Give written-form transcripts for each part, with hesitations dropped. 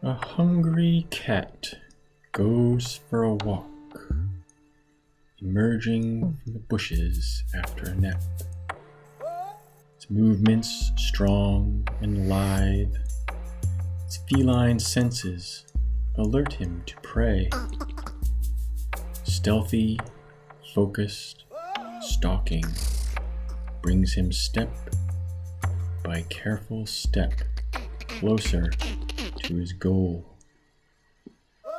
A hungry cat goes for a walk, emerging from the bushes after a nap. Its movements strong and lithe, its feline senses alert him to prey. Stealthy, focused, stalking brings him step by careful step closer to his goal,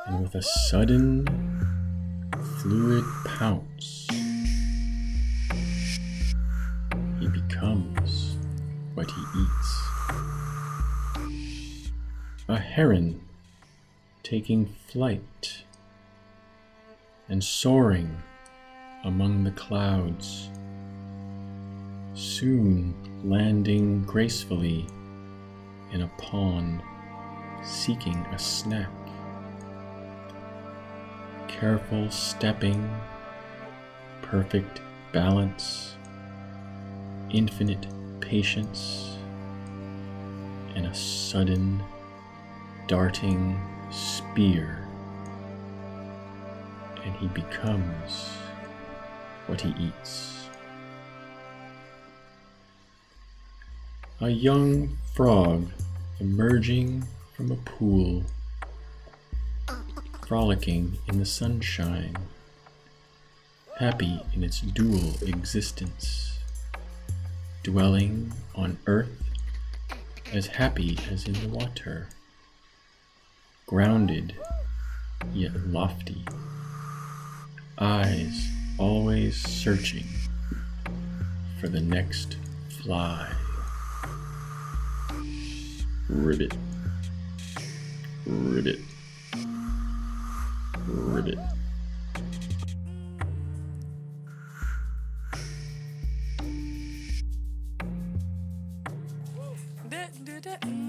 and with a sudden, fluid pounce, he becomes what he eats. A heron taking flight and soaring among the clouds, soon landing gracefully in a pond, seeking a snack. Careful stepping, perfect balance, infinite patience, and a sudden darting spear, and he becomes what he eats. A young frog emerging from a pool, frolicking in the sunshine, happy in its dual existence, dwelling on earth as happy as in the water, grounded yet lofty, eyes always searching for the next fly. Ribbit, ribbit, ribbit. Do, do, do.